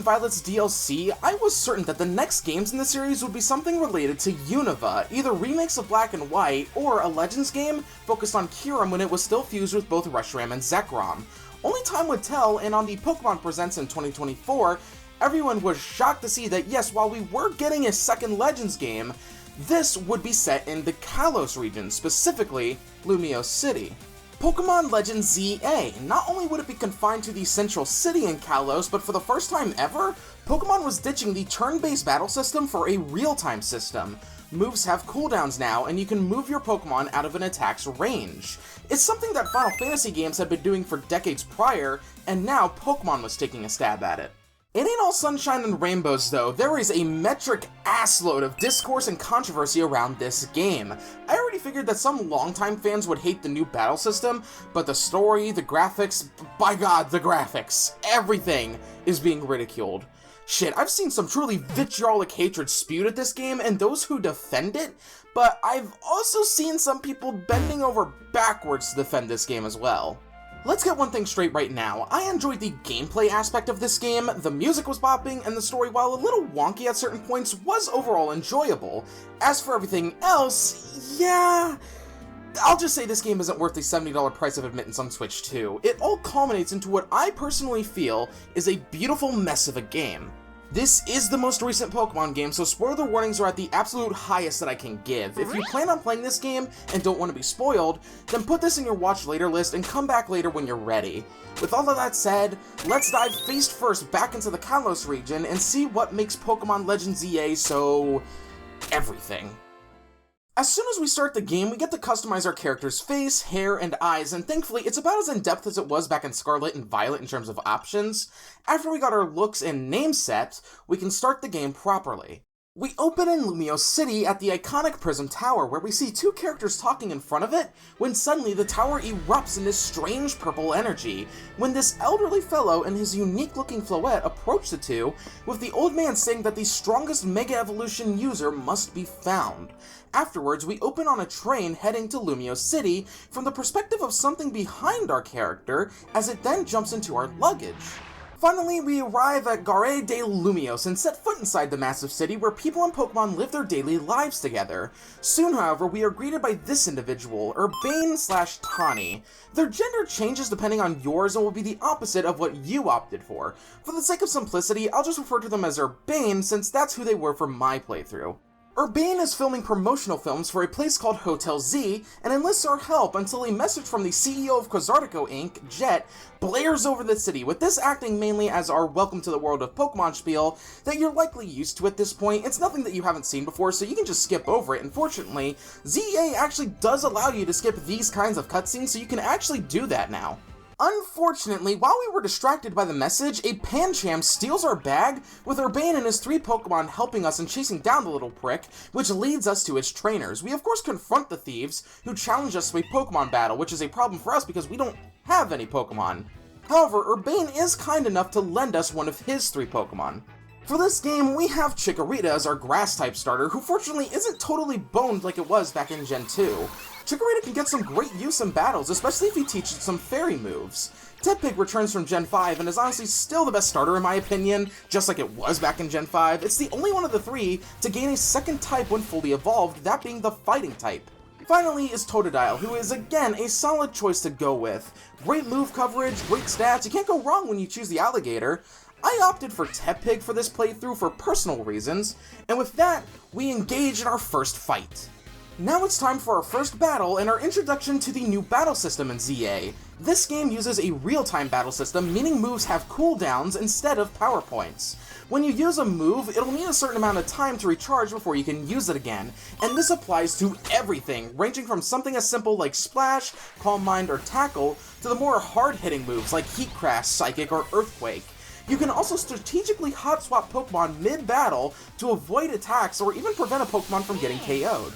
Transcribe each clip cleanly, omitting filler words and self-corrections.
Violet's DLC, I was certain that the next games in the series would be something related to Unova, either remakes of Black and White, or a Legends game focused on Kyurem when it was still fused with both Reshiram and Zekrom. Only time would tell, and on the Pokémon Presents in 2024, everyone was shocked to see that yes, while we were getting a second Legends game, this would be set in the Kalos region, specifically Lumiose City. Pokémon Legends ZA. Not only would it be confined to the central city in Kalos, but for the first time ever, Pokémon was ditching the turn-based battle system for a real-time system. Moves have cooldowns now, and you can move your Pokémon out of an attack's range. It's something that Final Fantasy games had been doing for decades prior, and now Pokémon was taking a stab at it. It ain't all sunshine and rainbows though. There is a metric assload of discourse and controversy around this game. I already figured that some longtime fans would hate the new battle system, but the story, the graphics, by God, the graphics, everything is being ridiculed. Shit, I've seen some truly vitriolic hatred spewed at this game and those who defend it, but I've also seen some people bending over backwards to defend this game as well. Let's get one thing straight right now. I enjoyed the gameplay aspect of this game, the music was bopping, and the story, while a little wonky at certain points, was overall enjoyable. As for everything else, yeah, I'll just say this game isn't worth the $70 price of admittance on Switch 2. It all culminates into what I personally feel is a beautiful mess of a game. This is the most recent Pokemon game, so spoiler warnings are at the absolute highest that I can give. If you plan on playing this game and don't want to be spoiled, then put this in your watch later list and come back later when you're ready. With all of that said, let's dive face first back into the Kalos region and see what makes Pokemon Legends ZA so... everything. As soon as we start the game, we get to customize our character's face, hair, and eyes, and thankfully it's about as in-depth as it was back in Scarlet and Violet in terms of options. After we got our looks and name set, we can start the game properly. We open in Lumiose City at the iconic Prism Tower, where we see two characters talking in front of it, when suddenly the tower erupts in this strange purple energy, when this elderly fellow and his unique-looking Floette approach the two, with the old man saying that the strongest Mega Evolution user must be found. Afterwards, we open on a train heading to Lumiose City from the perspective of something behind our character, as it then jumps into our luggage. Finally, we arrive at Gare de Lumiose and set foot inside the massive city where people and Pokemon live their daily lives together. Soon, however, we are greeted by this individual, Urbane/Tawny. Their gender changes depending on yours and will be the opposite of what you opted for. For the sake of simplicity, I'll just refer to them as Urbane since that's who they were for my playthrough. Urbane is filming promotional films for a place called Hotel Z, and enlists our help until a message from the CEO of Quasartico Inc., Jet, blares over the city, with this acting mainly as our welcome to the world of Pokemon spiel that you're likely used to at this point. It's nothing that you haven't seen before, so you can just skip over it, and fortunately, ZA actually does allow you to skip these kinds of cutscenes, so you can actually do that now. Unfortunately, while we were distracted by the message, a Pancham steals our bag, with Urbane and his 3 Pokemon helping us and chasing down the little prick, which leads us to its trainers. We of course confront the thieves, who challenge us to a Pokemon battle, which is a problem for us because we don't have any Pokemon. However, Urbane is kind enough to lend us one of his 3 Pokemon. For this game, we have Chikorita as our Grass-type starter, who fortunately isn't totally boned like it was back in Gen 2. Chikorita can get some great use in battles, especially if you teach it some fairy moves. Tepig returns from Gen 5 and is honestly still the best starter in my opinion, just like it was back in Gen 5. It's the only one of the 3 to gain a second type when fully evolved, that being the Fighting type. Finally is Totodile, who is again a solid choice to go with. Great move coverage, great stats, you can't go wrong when you choose the Alligator. I opted for Tepig for this playthrough for personal reasons, and with that, we engage in our first fight. Now it's time for our first battle and our introduction to the new battle system in ZA. This game uses a real-time battle system, meaning moves have cooldowns instead of power points. When you use a move, it'll need a certain amount of time to recharge before you can use it again, and this applies to everything, ranging from something as simple like Splash, Calm Mind, or Tackle, to the more hard-hitting moves like Heat Crash, Psychic, or Earthquake. You can also strategically hot-swap Pokemon mid-battle to avoid attacks or even prevent a Pokemon from getting KO'd.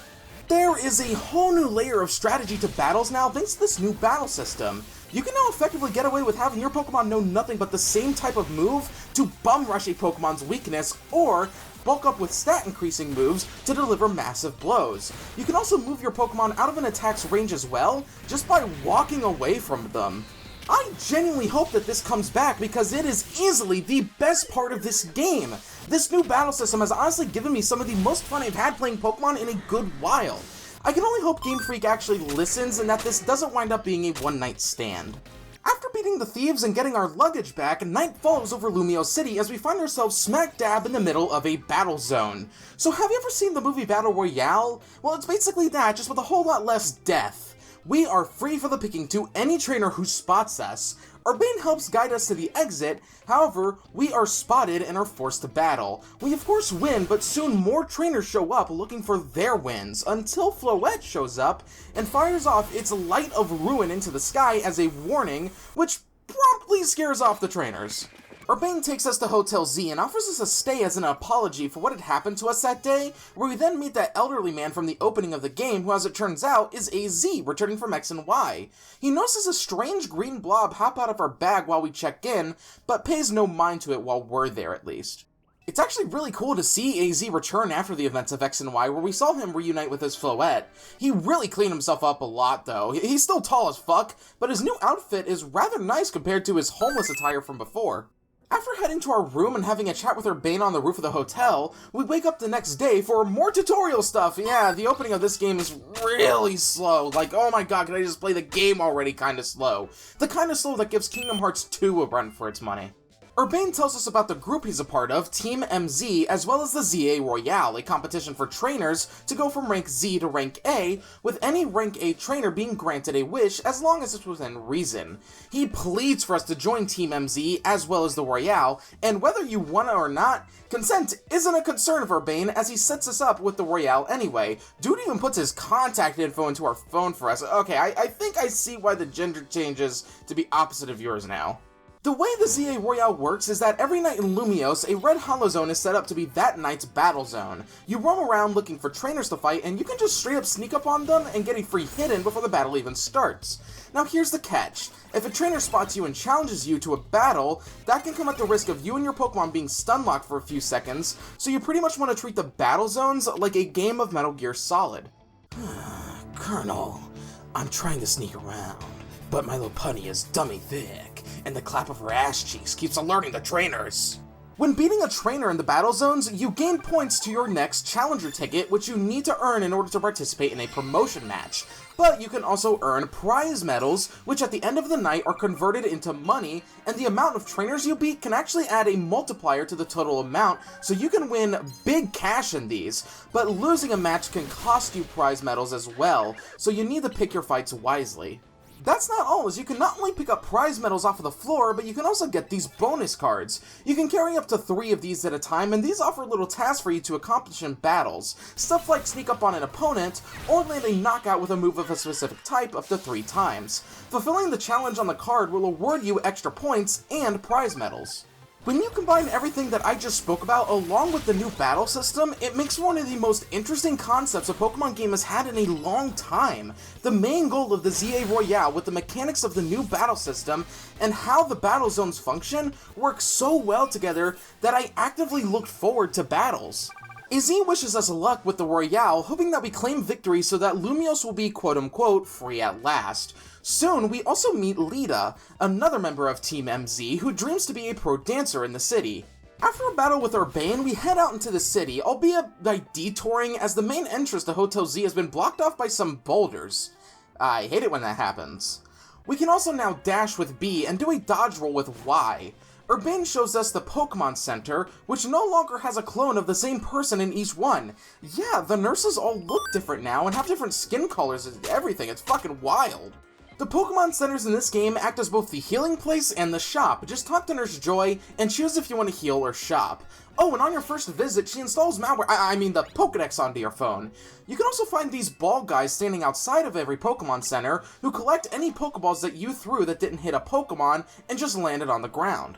There is a whole new layer of strategy to battles now thanks to this new battle system. You can now effectively get away with having your Pokemon know nothing but the same type of move to bum rush a Pokemon's weakness, or bulk up with stat increasing moves to deliver massive blows. You can also move your Pokemon out of an attack's range as well, just by walking away from them. I genuinely hope that this comes back because it is easily the best part of this game. This new battle system has honestly given me some of the most fun I've had playing Pokemon in a good while. I can only hope Game Freak actually listens and that this doesn't wind up being a one-night stand. After beating the thieves and getting our luggage back, night falls over Lumio City as we find ourselves smack dab in the middle of a battle zone. So have you ever seen the movie Battle Royale? Well, it's basically that, just with a whole lot less death. We are free for the picking to any trainer who spots us. Urbane helps guide us to the exit, however, we are spotted and are forced to battle. We of course win, but soon more trainers show up looking for their wins, until Floette shows up and fires off its light of ruin into the sky as a warning, which promptly scares off the trainers. Urbane takes us to Hotel Z and offers us a stay as an apology for what had happened to us that day, where we then meet that elderly man from the opening of the game who, as it turns out, is a Z returning from X and Y. He notices a strange green blob hop out of our bag while we check in, but pays no mind to it while we're there at least. It's actually really cool to see AZ return after the events of X and Y, where we saw him reunite with his Floette. He really cleaned himself up a lot though. He's still tall as fuck, but his new outfit is rather nice compared to his homeless attire from before. After heading to our room and having a chat with Urbane on the roof of the hotel, we wake up the next day for more tutorial stuff. Yeah, the opening of this game is really slow. Like, oh my god, can I just play the game already kinda slow? The kinda slow that gives Kingdom Hearts 2 a run for its money. Urbane tells us about the group he's a part of, Team MZ, as well as the ZA Royale, a competition for trainers to go from rank Z to rank A, with any rank A trainer being granted a wish as long as it's within reason. He pleads for us to join Team MZ as well as the Royale, and whether you want it or not, consent isn't a concern of Urbane as he sets us up with the Royale anyway. Dude even puts his contact info into our phone for us. Okay, I think I see why the gender changes to be opposite of yours now. The way the ZA Royale works is that every night in Lumiose, a red hollow zone is set up to be that night's battle zone. You roam around looking for trainers to fight, and you can just straight up sneak up on them and get a free hit-in before the battle even starts. Now here's the catch. If a trainer spots you and challenges you to a battle, that can come at the risk of you and your Pokemon being stun-locked for a few seconds, so you pretty much want to treat the battle zones like a game of Metal Gear Solid. Colonel, I'm trying to sneak around, but my Lopunny is dummy thick, and the clap of her ass cheeks keeps alerting the trainers. When beating a trainer in the battle zones, you gain points to your next challenger ticket, which you need to earn in order to participate in a promotion match. But you can also earn prize medals, which at the end of the night are converted into money, and the amount of trainers you beat can actually add a multiplier to the total amount, so you can win big cash in these. But losing a match can cost you prize medals as well, so you need to pick your fights wisely. That's not all, as you can not only pick up prize medals off of the floor, but you can also get these bonus cards. You can carry up to 3 of these at a time, and these offer little tasks for you to accomplish in battles. Stuff like sneak up on an opponent, or land a knockout with a move of a specific type up to 3 times. Fulfilling the challenge on the card will award you extra points and prize medals. When you combine everything that I just spoke about along with the new battle system, it makes one of the most interesting concepts a Pokemon game has had in a long time. The main goal of the ZA Royale with the mechanics of the new battle system and how the battle zones function work so well together that I actively look forward to battles. AZ wishes us luck with the Royale, hoping that we claim victory so that Lumiose will be quote-unquote free at last. Soon, we also meet Lita, another member of Team MZ who dreams to be a pro dancer in the city. After a battle with Urbane, we head out into the city, albeit by detouring as the main entrance to Hotel Z has been blocked off by some boulders. I hate it when that happens. We can also now dash with B and do a dodge roll with Y. Urbane shows us the Pokemon Center, which no longer has a clone of the same person in each one. Yeah, the nurses all look different now and have different skin colors and everything, it's fucking wild. The Pokemon Centers in this game act as both the healing place and the shop. Just talk to Nurse Joy and choose if you want to heal or shop. Oh, and on your first visit, she installs malware, I mean the Pokedex onto your phone. You can also find these ball guys standing outside of every Pokemon Center who collect any Pokeballs that you threw that didn't hit a Pokemon and just landed on the ground.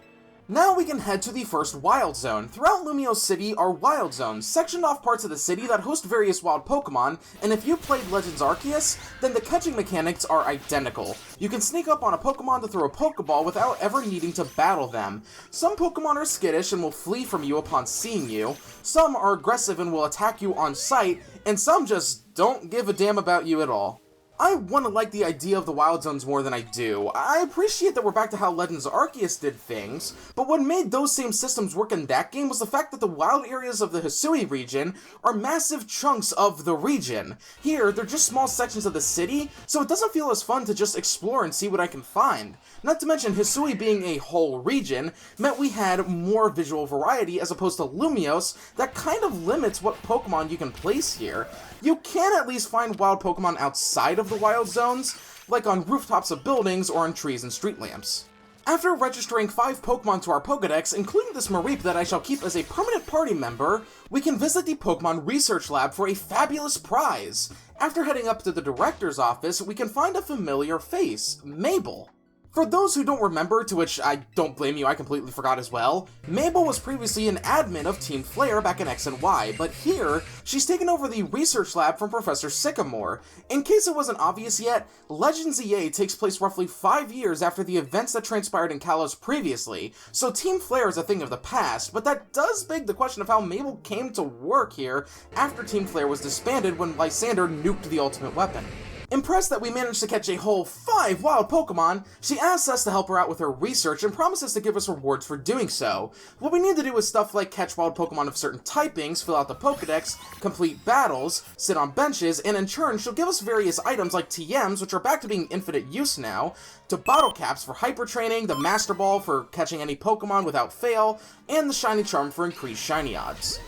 Now we can head to the first Wild Zone. Throughout Lumiose City are Wild Zones, sectioned off parts of the city that host various wild Pokemon, and if you played Legends Arceus, then the catching mechanics are identical. You can sneak up on a Pokemon to throw a Pokeball without ever needing to battle them. Some Pokemon are skittish and will flee from you upon seeing you, some are aggressive and will attack you on sight, and some just don't give a damn about you at all. I want to like the idea of the Wild Zones more than I do. I appreciate that we're back to how Legends Arceus did things, but what made those same systems work in that game was the fact that the wild areas of the Hisui region are massive chunks of the region. Here, they're just small sections of the city, so it doesn't feel as fun to just explore and see what I can find. Not to mention, Hisui being a whole region meant we had more visual variety as opposed to Lumiose that kind of limits what Pokemon you can place here. You can at least find wild Pokemon outside of the wild zones, like on rooftops of buildings or on trees and street lamps. After registering 5 Pokemon to our Pokedex, including this Mareep that I shall keep as a permanent party member, we can visit the Pokemon Research Lab for a fabulous prize. After heading up to the director's office, we can find a familiar face, Mabel. For those who don't remember, to which I don't blame you, I completely forgot as well, Mabel was previously an admin of Team Flare back in X and Y, but here, she's taken over the research lab from Professor Sycamore. In case it wasn't obvious yet, Legends ZA takes place roughly 5 years after the events that transpired in Kalos previously, so Team Flare is a thing of the past, but that does beg the question of how Mabel came to work here after Team Flare was disbanded when Lysander nuked the ultimate weapon. Impressed that we managed to catch a whole 5 wild Pokemon, she asks us to help her out with her research and promises to give us rewards for doing so. What we need to do is stuff like catch wild Pokemon of certain typings, fill out the Pokedex, complete battles, sit on benches, and in turn she'll give us various items like TMs, which are back to being infinite use now, to bottle caps for hyper training, the Master Ball for catching any Pokemon without fail, and the Shiny Charm for increased shiny odds.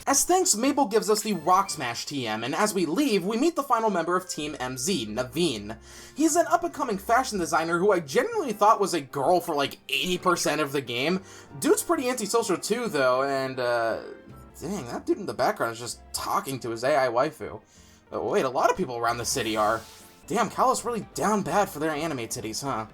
As thanks, Mabel gives us the Rock Smash TM, and as we leave, we meet the final member of Team MZ, Naveen. He's an up-and-coming fashion designer who I genuinely thought was a girl for like 80% of the game. Dude's pretty antisocial too, though, and dang, that dude in the background is just talking to his AI waifu. Oh, wait, a lot of people around the city are. Damn, Kalos really down bad for their anime titties, huh?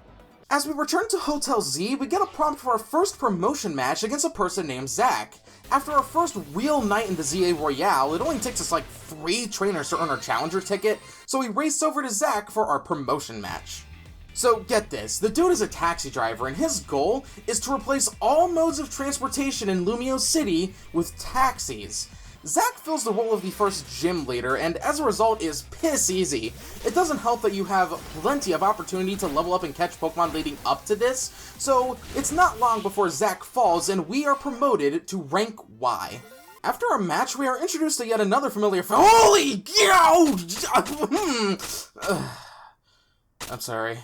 As we return to Hotel Z, we get a prompt for our first promotion match against a person named Zach. After our first real night in the ZA Royale, it only takes us like 3 trainers to earn our challenger ticket, so we race over to Zach for our promotion match. So get this, the dude is a taxi driver and his goal is to replace all modes of transportation in Lumiose City with taxis. Zach fills the role of the first gym leader, and as a result is piss easy. It doesn't help that you have plenty of opportunity to level up and catch Pokemon leading up to this, so it's not long before Zach falls and we are promoted to rank Y. After our match, we are introduced to yet another familiar Holy cow! I'm sorry.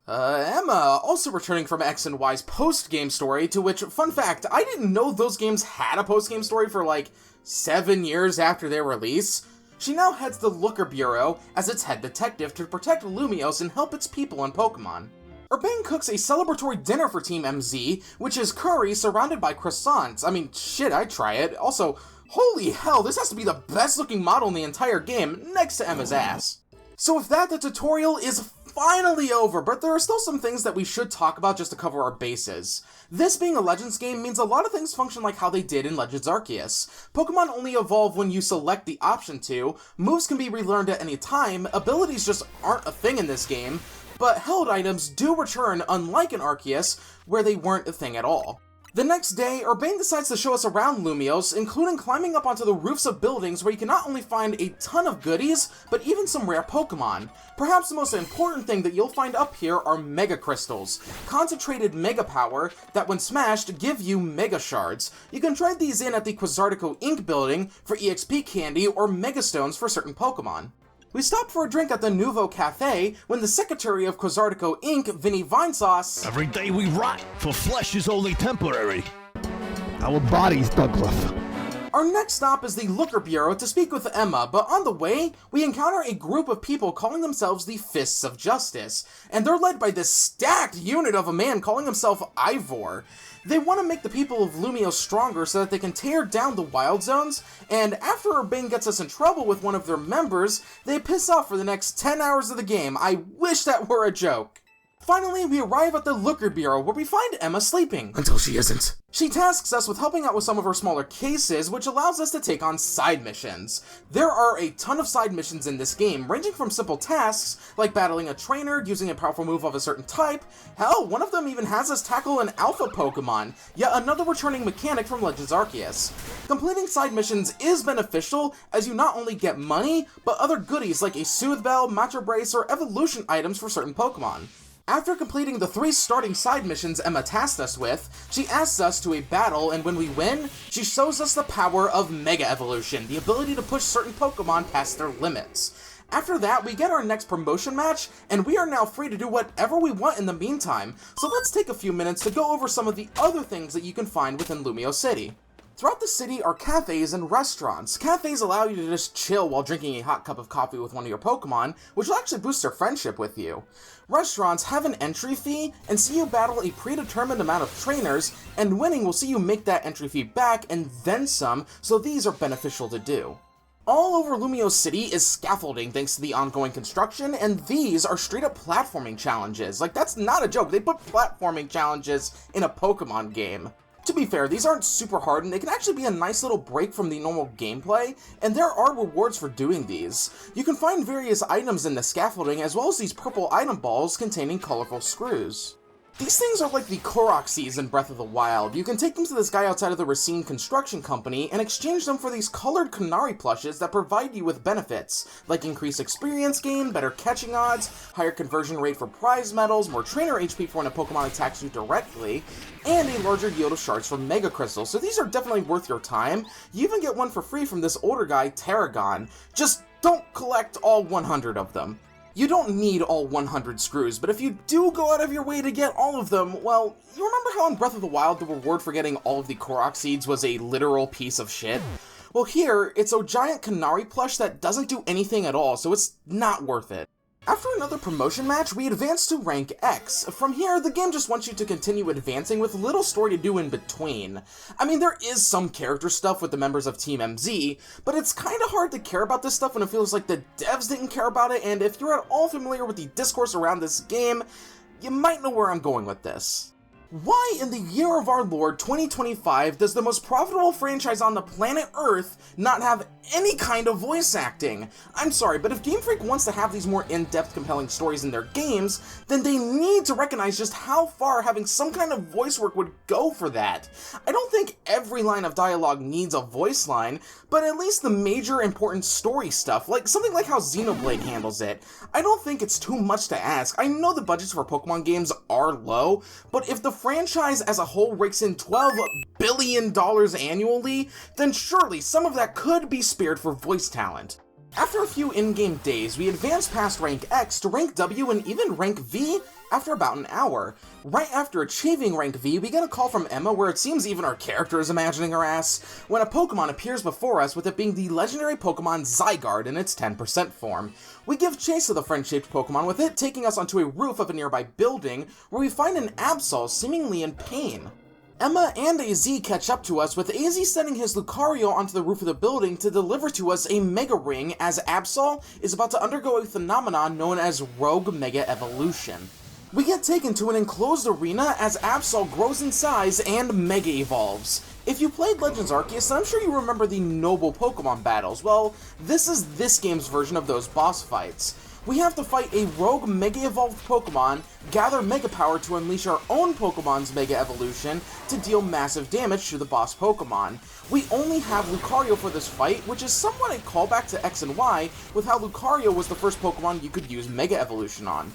Emma, also returning from X and Y's post-game story, to which, fun fact, I didn't know those games had a post-game story for like 7 years after their release. She now heads the Looker Bureau as its head detective to protect Lumiose and help its people and Pokemon. Urbane cooks a celebratory dinner for Team MZ, which is curry surrounded by croissants. I mean, shit, I'd try it. Also, holy hell, this has to be the best looking model in the entire game, next to Emma's ass. So with that, the tutorial is finally over, but there are still some things that we should talk about just to cover our bases. This being a Legends game means a lot of things function like how they did in Legends Arceus. Pokemon only evolve when you select the option to, moves can be relearned at any time, abilities just aren't a thing in this game, but held items do return unlike in Arceus, where they weren't a thing at all. The next day, Urbane decides to show us around Lumiose, including climbing up onto the roofs of buildings where you can not only find a ton of goodies, but even some rare Pokemon. Perhaps the most important thing that you'll find up here are Mega Crystals, concentrated Mega Power that when smashed give you Mega Shards. You can trade these in at the Quasartico Inc. building for EXP candy or Mega Stones for certain Pokemon. We stopped for a drink at the Nouveau Cafe when the secretary of Quasartico Inc., Vinny Vinesauce, "Every day we rot, for flesh is only temporary. Our bodies, Douglas." Our next stop is the Looker Bureau to speak with Emma, but on the way, we encounter a group of people calling themselves the Fists of Justice, and they're led by this stacked unit of a man calling himself Ivor. They want to make the people of Lumiose stronger so that they can tear down the wild zones, and after Urbane gets us in trouble with one of their members, they piss off for the next 10 hours of the game. I wish that were a joke. Finally, we arrive at the Looker Bureau where we find Emma sleeping. Until she isn't. She tasks us with helping out with some of her smaller cases, which allows us to take on side missions. There are a ton of side missions in this game, ranging from simple tasks, like battling a trainer, using a powerful move of a certain type. Hell, one of them even has us tackle an alpha Pokemon, yet another returning mechanic from Legends Arceus. Completing side missions is beneficial, as you not only get money, but other goodies like a Soothe Bell, Matcha Brace, or evolution items for certain Pokemon. After completing the 3 starting side missions Emma tasked us with, she asks us to a battle, and when we win, she shows us the power of Mega Evolution, the ability to push certain Pokemon past their limits. After that, we get our next promotion match, and we are now free to do whatever we want in the meantime, so let's take a few minutes to go over some of the other things that you can find within Lumio City. Throughout the city are cafes and restaurants. Cafes allow you to just chill while drinking a hot cup of coffee with one of your Pokemon, which will actually boost their friendship with you. Restaurants have an entry fee and see you battle a predetermined amount of trainers, and winning will see you make that entry fee back and then some, so these are beneficial to do. All over Lumio City is scaffolding thanks to the ongoing construction, and these are straight up platforming challenges. Like, that's not a joke, they put platforming challenges in a Pokemon game. To be fair, these aren't super hard, and they can actually be a nice little break from the normal gameplay, and there are rewards for doing these. You can find various items in the scaffolding, as well as these purple item balls containing colorful screws. These things are like the Korok seeds in Breath of the Wild. You can take them to this guy outside of the Racine Construction Company and exchange them for these colored Canary plushes that provide you with benefits, like increased experience gain, better catching odds, higher conversion rate for prize medals, more trainer HP for when a Pokemon attacks you directly, and a larger yield of shards from Mega Crystals, so these are definitely worth your time. You even get one for free from this older guy, Tarragon. Just don't collect all 100 of them. You don't need all 100 screws, but if you do go out of your way to get all of them, well, you remember how in Breath of the Wild the reward for getting all of the Korok seeds was a literal piece of shit? Well, here, it's a giant Canary plush that doesn't do anything at all, so it's not worth it. After another promotion match, we advance to rank X. From here, the game just wants you to continue advancing with little story to do in between. I mean, there is some character stuff with the members of Team MZ, but it's kinda hard to care about this stuff when it feels like the devs didn't care about it, and if you're at all familiar with the discourse around this game, you might know where I'm going with this. Why in the year of our Lord 2025 does the most profitable franchise on the planet Earth not have any kind of voice acting? I'm sorry, but if Game Freak wants to have these more in-depth, compelling stories in their games, then they need to recognize just how far having some kind of voice work would go for that. I don't think every line of dialogue needs a voice line, but at least the major important story stuff, like something like how Xenoblade handles it. I don't think it's too much to ask. I know the budgets for Pokemon games are low, but if the franchise as a whole rakes in $12 billion annually, then surely some of that could be spared for voice talent. After a few in-game days, we advance past rank X to rank W and even rank V after about an hour. Right after achieving rank V, we get a call from Emma where it seems even our character is imagining her ass, when a Pokemon appears before us, with it being the legendary Pokemon Zygarde in its 10% form. We give chase to the friend-shaped Pokemon, with it taking us onto a roof of a nearby building, where we find an Absol seemingly in pain. Emma and AZ catch up to us, with AZ sending his Lucario onto the roof of the building to deliver to us a Mega Ring, as Absol is about to undergo a phenomenon known as Rogue Mega Evolution. We get taken to an enclosed arena as Absol grows in size and Mega Evolves. If you played Legends Arceus, then I'm sure you remember the Noble Pokemon battles. Well, this is this game's version of those boss fights. We have to fight a rogue Mega Evolved Pokemon, gather Mega Power to unleash our own Pokemon's Mega Evolution to deal massive damage to the boss Pokemon. We only have Lucario for this fight, which is somewhat a callback to X and Y, with how Lucario was the first Pokemon you could use Mega Evolution on.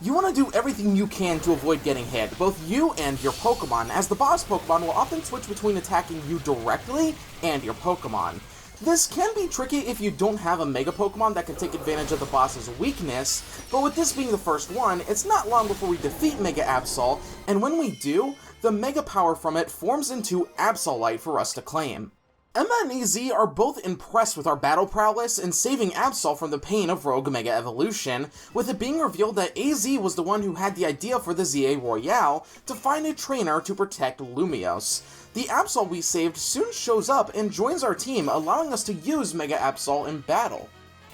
You want to do everything you can to avoid getting hit, both you and your Pokemon, as the boss Pokemon will often switch between attacking you directly and your Pokemon. This can be tricky if you don't have a Mega Pokemon that can take advantage of the boss's weakness, but with this being the first one, it's not long before we defeat Mega Absol, and when we do, the Mega Power from it forms into Absolite for us to claim. Emma and AZ are both impressed with our battle prowess in saving Absol from the pain of Rogue Mega Evolution, with it being revealed that AZ was the one who had the idea for the ZA Royale to find a trainer to protect Lumios. The Absol we saved soon shows up and joins our team, allowing us to use Mega Absol in battle.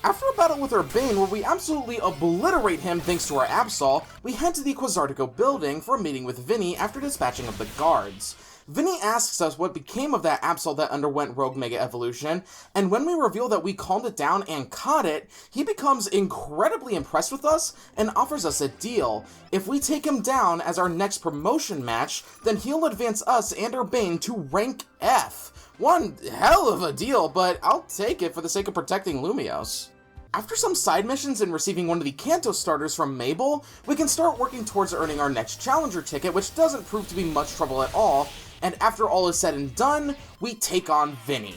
After a battle with Urbane where we absolutely obliterate him thanks to our Absol, we head to the Quasartico building for a meeting with Vinny after dispatching of the guards. Vinny asks us what became of that Absol that underwent Rogue Mega Evolution, and when we reveal that we calmed it down and caught it, he becomes incredibly impressed with us and offers us a deal. If we take him down as our next promotion match, then he'll advance us and Urbane to rank F. One hell of a deal, but I'll take it for the sake of protecting Lumios. After some side missions and receiving one of the Kanto starters from Mabel, we can start working towards earning our next Challenger ticket, which doesn't prove to be much trouble at all, and after all is said and done, we take on Vinny.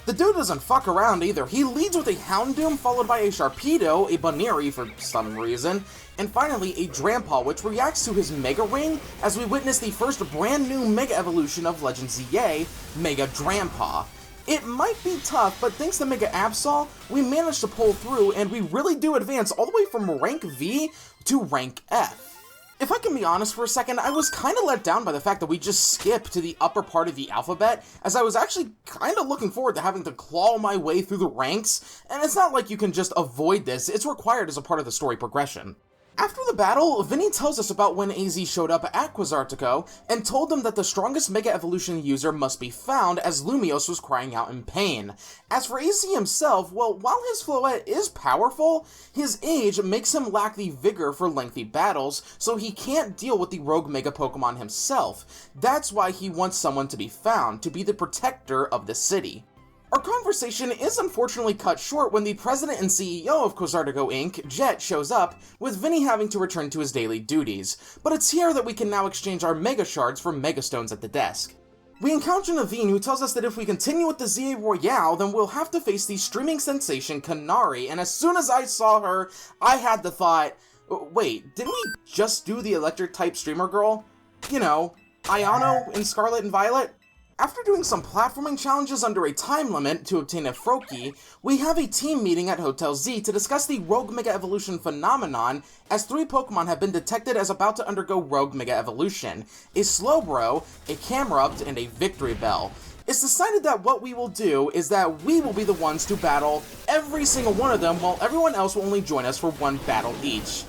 The dude doesn't fuck around either. He leads with a Houndoom followed by a Sharpedo, a Baneri for some reason, and finally a Drampaw, which reacts to his Mega Ring as we witness the first brand new Mega Evolution of Legends ZA, Mega Drampaw. It might be tough, but thanks to Mega Absol, we managed to pull through and we really do advance all the way from rank V to rank F. If I can be honest for a second, I was kinda let down by the fact that we just skipped to the upper part of the alphabet, as I was actually kinda looking forward to having to claw my way through the ranks, and it's not like you can just avoid this, it's required as a part of the story progression. After the battle, Vinny tells us about when AZ showed up at Quasartico and told them that the strongest Mega Evolution user must be found as Lumios was crying out in pain. As for AZ himself, well, while his Floette is powerful, his age makes him lack the vigor for lengthy battles, so he can't deal with the rogue Mega Pokemon himself. That's why he wants someone to be found, to be the protector of the city. Our conversation is unfortunately cut short when the president and CEO of Quasartico Inc., Jet, shows up, with Vinny having to return to his daily duties, but it's here that we can now exchange our Mega Shards for Mega Stones at the desk. We encounter Naveen, who tells us that if we continue with the ZA Royale, then we'll have to face the streaming sensation Kanari, and as soon as I saw her, I had the thought, wait, didn't we just do the electric-type streamer girl? You know, Ayano in Scarlet and Violet? After doing some platforming challenges under a time limit to obtain a Froakie, we have a team meeting at Hotel Z to discuss the Rogue Mega Evolution phenomenon, as 3 Pokemon have been detected as about to undergo Rogue Mega Evolution: a Slowbro, a Camerupt, and a Victory Bell. It's decided that what we will do is that we will be the ones to battle every single one of them, while everyone else will only join us for one battle each.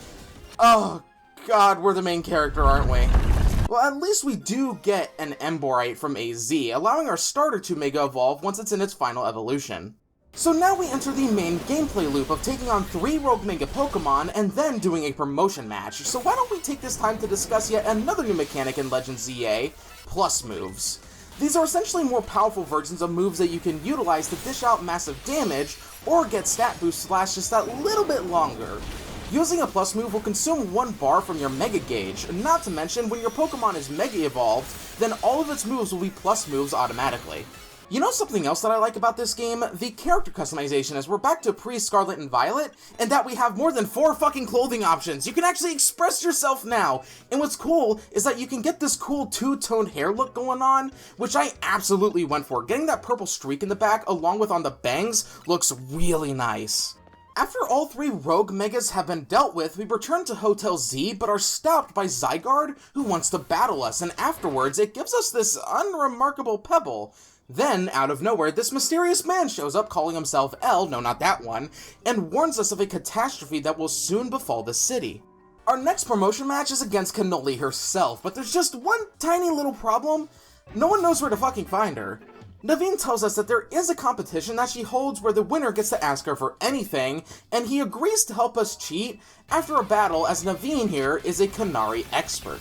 Oh god, we're the main character, aren't we? Well, at least we do get an Emborite from AZ, allowing our starter to Mega Evolve once it's in its final evolution. So now we enter the main gameplay loop of taking on 3 Rogue Mega Pokemon and then doing a promotion match, so why don't we take this time to discuss yet another new mechanic in Legends ZA, Plus Moves. These are essentially more powerful versions of moves that you can utilize to dish out massive damage, or get stat boosts to last just that little bit longer. Using a Plus move will consume 1 bar from your Mega Gauge, not to mention when your Pokemon is Mega Evolved, then all of its moves will be Plus moves automatically. You know something else that I like about this game? The character customization, as we're back to pre-Scarlet and Violet, and that we have more than 4 fucking clothing options. You can actually express yourself now! And what's cool is that you can get this cool 2-toned hair look going on, which I absolutely went for. Getting that purple streak in the back along with on the bangs looks really nice. After all 3 Rogue Megas have been dealt with, we return to Hotel Z, but are stopped by Zygarde, who wants to battle us, and afterwards it gives us this unremarkable pebble. Then, out of nowhere, this mysterious man shows up calling himself L, no not that one, and warns us of a catastrophe that will soon befall the city. Our next promotion match is against Cannoli herself, but there's just one tiny little problem. No one knows where to fucking find her. Naveen tells us that there is a competition that she holds where the winner gets to ask her for anything, and he agrees to help us cheat after a battle, as Naveen here is a Kanari expert.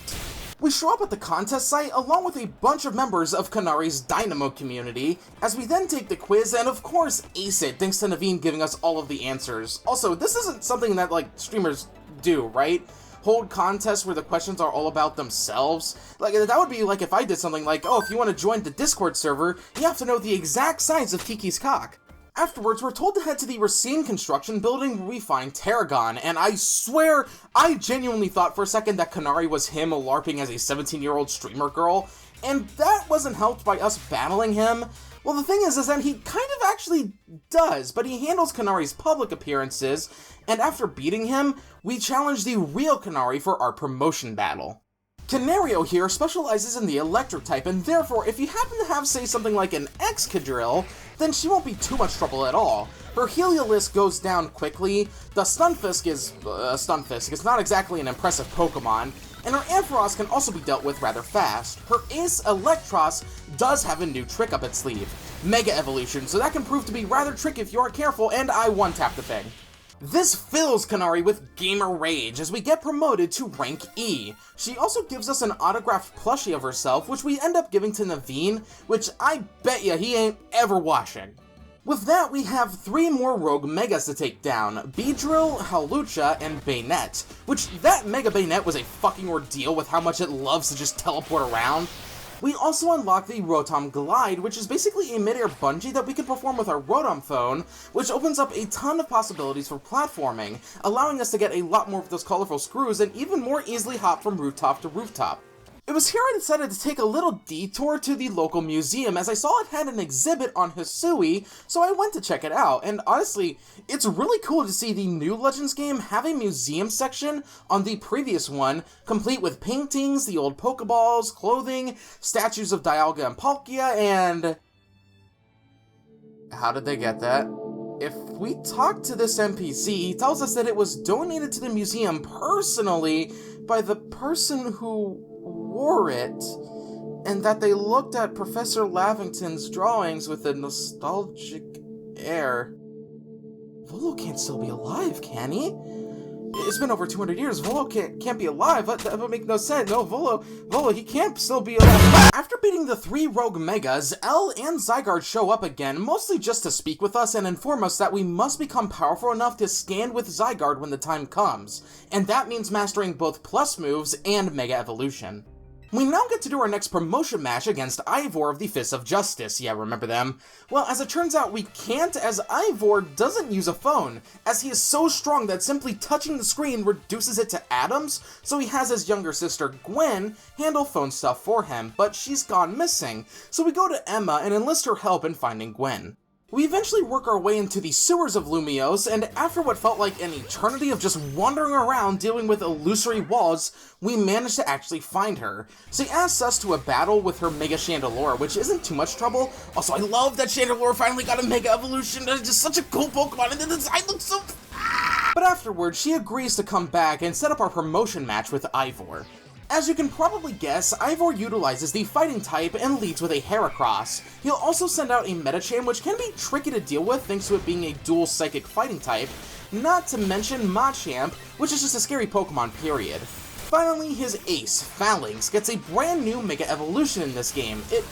We show up at the contest site along with a bunch of members of Kanari's Dynamo community, as we then take the quiz and of course ace it thanks to Naveen giving us all of the answers. Also, this isn't something that like streamers do, right? Hold contests where the questions are all about themselves. Like, that would be like if I did something like, oh, if you want to join the Discord server, you have to know the exact size of Kiki's cock. Afterwards, we're told to head to the Racine construction building where we find Tarragon, and I swear, I genuinely thought for a second that Kanari was him LARPing as a 17-year-old streamer girl, and that wasn't helped by us battling him. Well, the thing is that he kind of actually does, but he handles Kanari's public appearances, and after beating him, we challenge the real Kanari for our promotion battle. Canario here specializes in the electric type, and therefore, if you happen to have, say, something like an Excadrill, then she won't be too much trouble at all. Her Heliolisk goes down quickly, the Stunfisk is Stunfisk, it's not exactly an impressive Pokemon, and her Ampharos can also be dealt with rather fast. Her ace, Electros, does have a new trick up its sleeve, Mega Evolution, so that can prove to be rather tricky if you aren't careful, and I one-tap the thing. This fills Kanari with gamer rage as we get promoted to rank E. She also gives us an autographed plushie of herself, which we end up giving to Naveen, which I bet ya he ain't ever watching. With that, we have 3 more rogue megas to take down, Beedrill, Hawlucha, and Bayonet, which that Mega Bayonet was a fucking ordeal with how much it loves to just teleport around. We also unlock the Rotom Glide, which is basically a mid-air bungee that we can perform with our Rotom phone, which opens up a ton of possibilities for platforming, allowing us to get a lot more of those colorful screws and even more easily hop from rooftop to rooftop. It was here I decided to take a little detour to the local museum as I saw it had an exhibit on Hisui, so I went to check it out, and honestly, it's really cool to see the new Legends game have a museum section on the previous one, complete with paintings, the old Pokeballs, clothing, statues of Dialga and Palkia, and... How did they get that? If we talk to this NPC, he tells us that it was donated to the museum personally by the person who wore it, and that they looked at Professor Lavington's drawings with a nostalgic air. Volo can't still be alive, can he? It's been over 200 years, Volo can't be alive, that would make no sense. No, Volo, he can't still be alive. After beating the 3 rogue megas, L and Zygarde show up again, mostly just to speak with us and inform us that we must become powerful enough to stand with Zygarde when the time comes, and that means mastering both plus moves and Mega Evolution. We now get to do our next promotion match against Ivor of the Fists of Justice. Yeah, remember them? Well, as it turns out, we can't, as Ivor doesn't use a phone, as he is so strong that simply touching the screen reduces it to atoms, so he has his younger sister, Gwen, handle phone stuff for him, but she's gone missing, so we go to Emma and enlist her help in finding Gwen. We eventually work our way into the sewers of Lumiose, and after what felt like an eternity of just wandering around dealing with illusory walls, we managed to actually find her. She asks us to a battle with her Mega Chandelure, which isn't too much trouble. Also, I love that Chandelure finally got a Mega Evolution. It's just such a cool Pokemon, and the design looks so... But afterwards, she agrees to come back and set up our promotion match with Ivor. As you can probably guess, Ivor utilizes the fighting type and leads with a Heracross. He'll also send out a Medicham, which can be tricky to deal with thanks to it being a dual psychic fighting type, not to mention Machamp, which is just a scary Pokemon, period. Finally, his ace, Phalanx, gets a brand new Mega Evolution in this game. It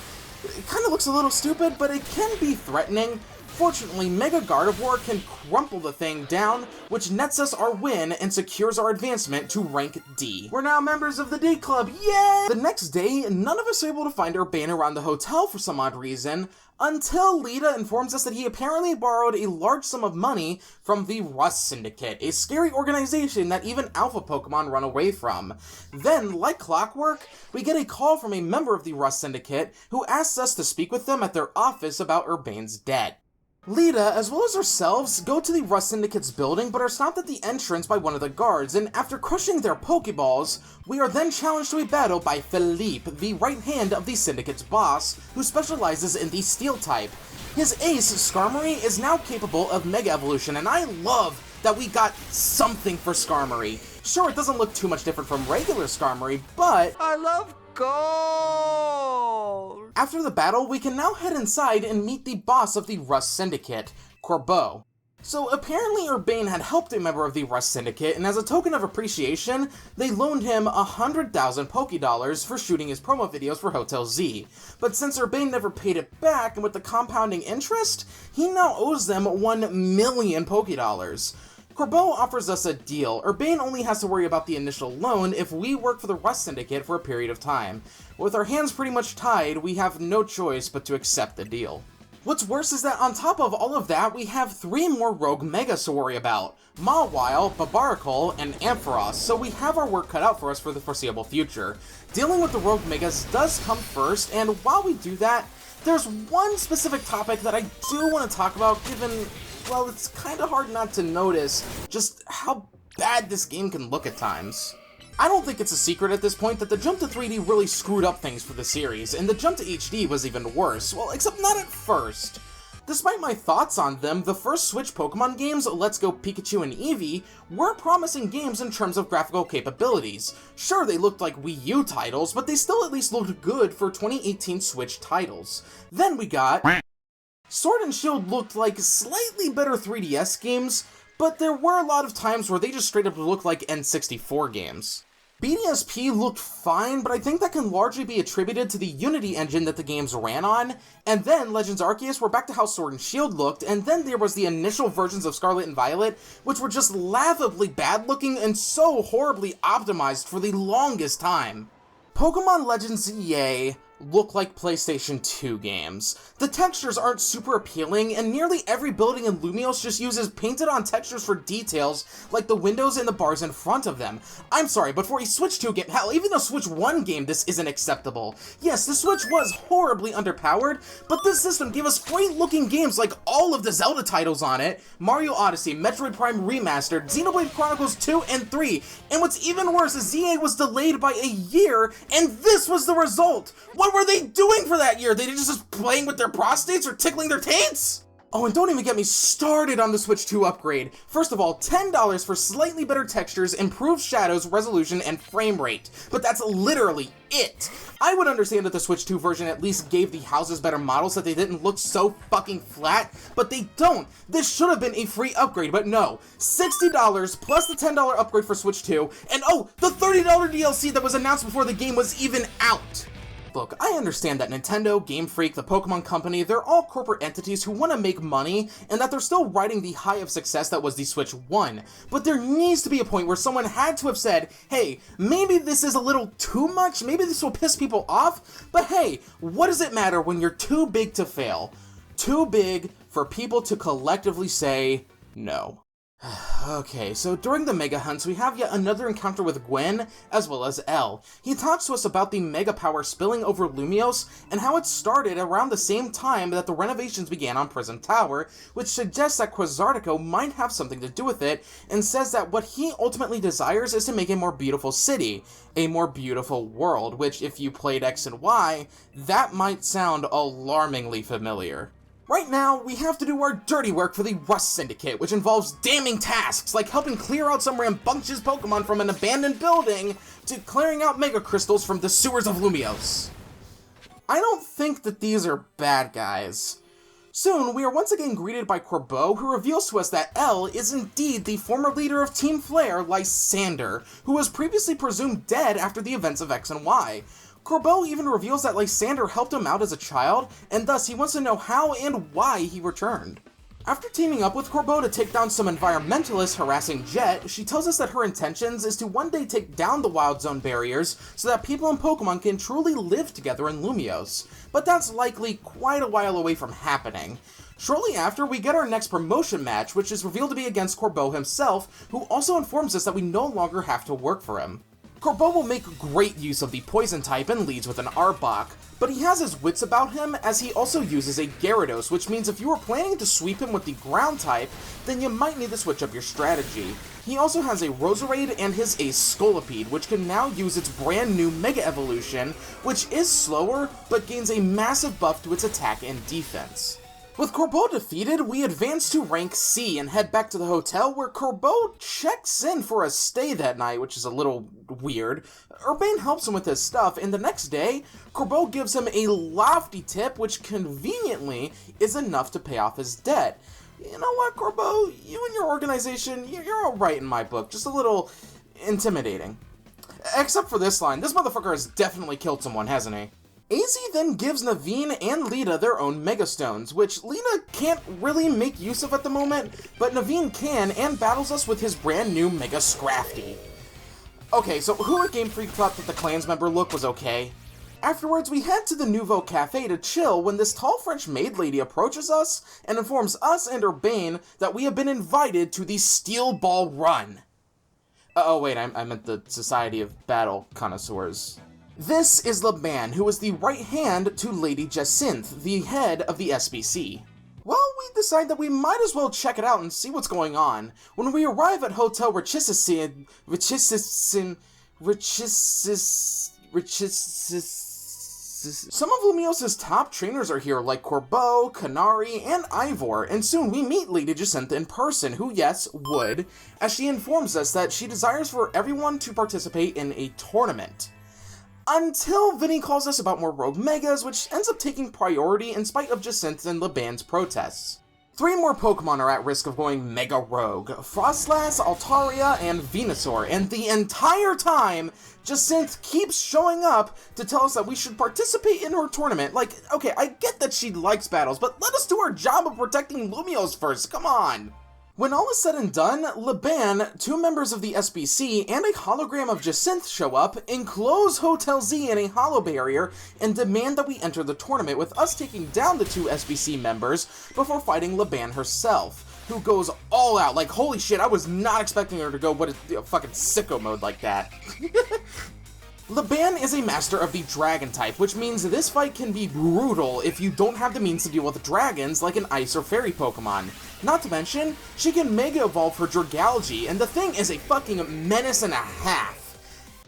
kinda looks a little stupid, but it can be threatening. Fortunately, Mega Gardevoir can crumple the thing down, which nets us our win and secures our advancement to rank D. We're now members of the D Club, yay! The next day, none of us are able to find Urbane around the hotel for some odd reason, until Lita informs us that he apparently borrowed a large sum of money from the Rust Syndicate, a scary organization that even alpha Pokemon run away from. Then, like clockwork, we get a call from a member of the Rust Syndicate who asks us to speak with them at their office about Urbane's debt. Lita, as well as ourselves, go to the Rust Syndicate's building, but are stopped at the entrance by one of the guards, and after crushing their Pokeballs, we are then challenged to a battle by Philippe, the right hand of the Syndicate's boss, who specializes in the Steel type. His ace, Skarmory, is now capable of Mega Evolution, and I love that we got something for Skarmory. Sure, it doesn't look too much different from regular Skarmory, but... I love gold! After the battle, we can now head inside and meet the boss of the Rust Syndicate, Corbeau. So apparently Urbane had helped a member of the Rust Syndicate, and as a token of appreciation, they loaned him 100,000 Pokédollars for shooting his promo videos for Hotel Z. But since Urbane never paid it back, and with the compounding interest, he now owes them 1 million Pokédollars. Corbeau offers us a deal. Urbane only has to worry about the initial loan if we work for the Rust Syndicate for a period of time. With our hands pretty much tied, we have no choice but to accept the deal. What's worse is that on top of all of that, we have 3 more rogue megas to worry about. Mawile, Barbaracle, and Ampharos, so we have our work cut out for us for the foreseeable future. Dealing with the rogue megas does come first, and while we do that, there's one specific topic that I do want to talk about given... well, it's kinda hard not to notice just how bad this game can look at times. I don't think it's a secret at this point that the jump to 3D really screwed up things for the series, and the jump to HD was even worse, well, except not at first. Despite my thoughts on them, the first Switch Pokemon games, Let's Go Pikachu and Eevee, were promising games in terms of graphical capabilities. Sure, they looked like Wii U titles, but they still at least looked good for 2018 Switch titles. Then we got... Sword and Shield looked like slightly better 3DS games, but there were a lot of times where they just straight up looked like N64 games. BDSP looked fine, but I think that can largely be attributed to the Unity engine that the games ran on, and then Legends Arceus were back to how Sword and Shield looked, and then there was the initial versions of Scarlet and Violet, which were just laughably bad looking and so horribly optimized for the longest time. Pokémon Legends ZA look like PlayStation 2 games. The textures aren't super appealing, and nearly every building in Lumiose just uses painted-on textures for details, like the windows and the bars in front of them. I'm sorry, but for a Switch 2 game, hell, even a Switch 1 game, this isn't acceptable. Yes, the Switch was horribly underpowered, but this system gave us great-looking games like all of the Zelda titles on it, Mario Odyssey, Metroid Prime Remastered, Xenoblade Chronicles 2 and 3, and what's even worse is ZA was delayed by a year, and this was the result! What were they doing for that year? They just playing with their prostates or tickling their taints? Oh, and don't even get me started on the Switch 2 upgrade. First of all, $10 for slightly better textures, improved shadows, resolution, and frame rate. But that's literally it. I would understand that the Switch 2 version at least gave the houses better models so that they didn't look so fucking flat, but they don't. This should have been a free upgrade, but no. $60 plus the $10 upgrade for Switch 2, and oh, the $30 DLC that was announced before the game was even out. Look, I understand that Nintendo, Game Freak, the Pokemon Company, they're all corporate entities who want to make money, and that they're still riding the high of success that was the Switch 1. But there needs to be a point where someone had to have said, hey, maybe this is a little too much, maybe this will piss people off, but hey, what does it matter when you're too big to fail? Too big for people to collectively say no. Okay, so during the Mega Hunts, we have yet another encounter with Gwen, as well as Elle. He talks to us about the Mega Power spilling over Lumiose, and how it started around the same time that the renovations began on Prism Tower, which suggests that Quasartico might have something to do with it, and says that what he ultimately desires is to make a more beautiful city, a more beautiful world, which if you played X and Y, that might sound alarmingly familiar. Right now, we have to do our dirty work for the Rust Syndicate, which involves damning tasks like helping clear out some rambunctious Pokemon from an abandoned building, to clearing out Mega Crystals from the sewers of Lumiose. I don't think that these are bad guys. Soon, we are once again greeted by Corbeau, who reveals to us that Elle is indeed the former leader of Team Flare, Lysander, who was previously presumed dead after the events of X and Y. Corbeau even reveals that Lysander helped him out as a child, and thus he wants to know how and why he returned. After teaming up with Corbeau to take down some environmentalists harassing Jet, she tells us that her intentions is to one day take down the Wild Zone barriers so that people and Pokemon can truly live together in Lumiose. But that's likely quite a while away from happening. Shortly after, we get our next promotion match, which is revealed to be against Corbeau himself, who also informs us that we no longer have to work for him. Corbeau will make great use of the Poison type and leads with an Arbok, but he has his wits about him as he also uses a Gyarados, which means if you were planning to sweep him with the Ground type, then you might need to switch up your strategy. He also has a Roserade and his Ace Scolipede, which can now use its brand new Mega Evolution, which is slower, but gains a massive buff to its attack and defense. With Corbeau defeated, we advance to rank C and head back to the hotel where Corbeau checks in for a stay that night, which is a little weird. Urbane helps him with his stuff, and the next day, Corbeau gives him a lofty tip which conveniently is enough to pay off his debt. You know what, Corbeau? You and your organization, you're alright in my book, just a little intimidating. Except for this line, this motherfucker has definitely killed someone, hasn't he? AZ then gives Naveen and Lita their own Mega Stones, which Lita can't really make use of at the moment, but Naveen can and battles us with his brand new Mega Scrafty. Okay, so who at Game Freak thought that the Clans member look was okay? Afterwards, we head to the Nouveau Cafe to chill when this tall French maid lady approaches us and informs us and Urbane that we have been invited to the Steel Ball Run. Oh wait, I meant the Society of Battle Connoisseurs. This is the man who is the right hand to Lady Jacinthe, the head of the SBC. Well, we decide that we might as well check it out and see what's going on. When we arrive at Hotel Some of Lumios' top trainers are here, like Corbeau, Canary, and Ivor, and soon we meet Lady Jacinta in person, who, yes, would, as she informs us that she desires for everyone to participate in a tournament. Until Vinny calls us about more Rogue Megas, which ends up taking priority in spite of Jacinta and Leban's protests. 3 more Pokemon are at risk of going Mega Rogue: Frostlass, Altaria, and Venusaur, and the entire time, Jacinta keeps showing up to tell us that we should participate in her tournament. Like, okay, I get that she likes battles, but let us do our job of protecting Lumios first, come on! When all is said and done, Leban, 2 members of the SBC, and a hologram of Jacinta show up, enclose Hotel Z in a holo barrier, and demand that we enter the tournament, with us taking down the 2 SBC members before fighting Leban herself, who goes all out. Like, holy shit, I was not expecting her to go fucking sicko mode like that. Leban is a master of the dragon type, which means this fight can be brutal if you don't have the means to deal with dragons like an ice or fairy Pokemon. Not to mention, she can Mega Evolve her Dragalge, and the thing is a fucking menace and a half.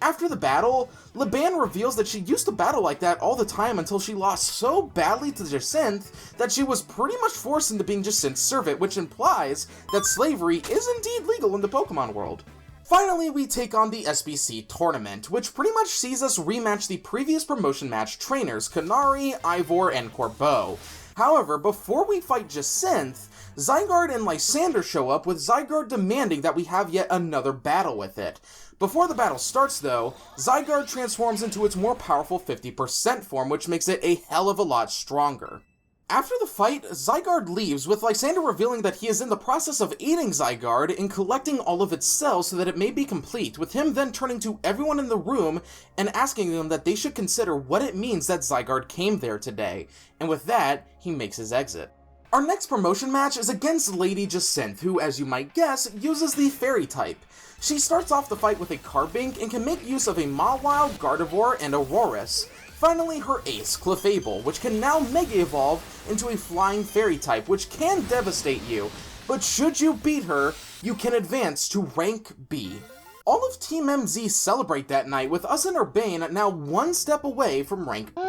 After the battle, Leban reveals that she used to battle like that all the time until she lost so badly to Jacinta that she was pretty much forced into being Jacinta's servant, which implies that slavery is indeed legal in the Pokemon world. Finally, we take on the SBC tournament, which pretty much sees us rematch the previous promotion match trainers Canary, Ivor, and Corbeau. However, before we fight Jacinta, Zygarde and Lysander show up, with Zygarde demanding that we have yet another battle with it. Before the battle starts though, Zygarde transforms into its more powerful 50% form, which makes it a hell of a lot stronger. After the fight, Zygarde leaves, with Lysander revealing that he is in the process of aiding Zygarde in collecting all of its cells so that it may be complete, with him then turning to everyone in the room and asking them that they should consider what it means that Zygarde came there today, and with that, he makes his exit. Our next promotion match is against Lady Jacinta, who, as you might guess, uses the Fairy type. She starts off the fight with a Carbink and can make use of a Mawile, Gardevoir, and Aurorus. Finally, her ace, Clefable, which can now Mega Evolve into a Flying Fairy type, which can devastate you, but should you beat her, you can advance to Rank B. All of Team MZ celebrate that night, with us and Urbane now 1 step away from Rank B.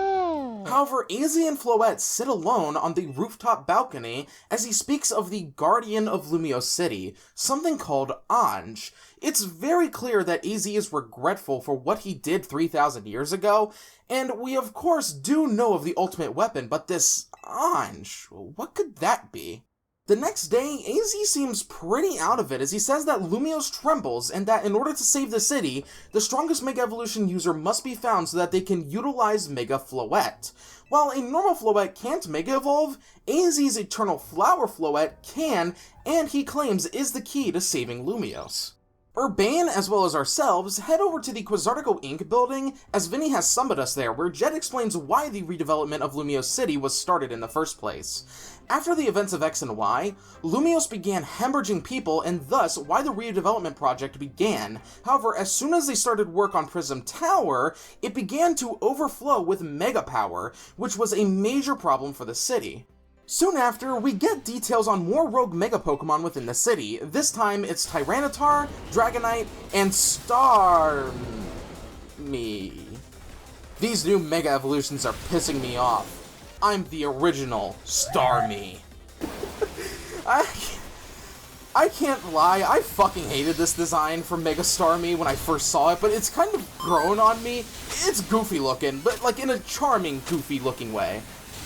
However, AZ and Floette sit alone on the rooftop balcony as he speaks of the Guardian of Lumio City, something called Ange. It's very clear that AZ is regretful for what he did 3,000 years ago, and we of course do know of the ultimate weapon, but this Ange, what could that be? The next day, AZ seems pretty out of it as he says that Lumios trembles and that in order to save the city, the strongest Mega Evolution user must be found so that they can utilize Mega Floette. While a normal Floette can't Mega Evolve, AZ's Eternal Flower Floette can, and he claims is the key to saving Lumios. Urbane, as well as ourselves, head over to the Quizartico Inc. building, as Vinny has summoned us there, where Jet explains why the redevelopment of Lumios City was started in the first place. After the events of X and Y, Lumios began hemorrhaging people, and thus why the redevelopment project began. However, as soon as they started work on Prism Tower, it began to overflow with Mega Power, which was a major problem for the city. Soon after, we get details on more rogue Mega Pokemon within the city. This time, it's Tyranitar, Dragonite, and Starmie. These new Mega Evolutions are pissing me off. I'm the original Starmie. I can't lie, I fucking hated this design for Mega Starmie when I first saw it, but it's kind of grown on me. It's goofy looking, but like in a charming, goofy looking way.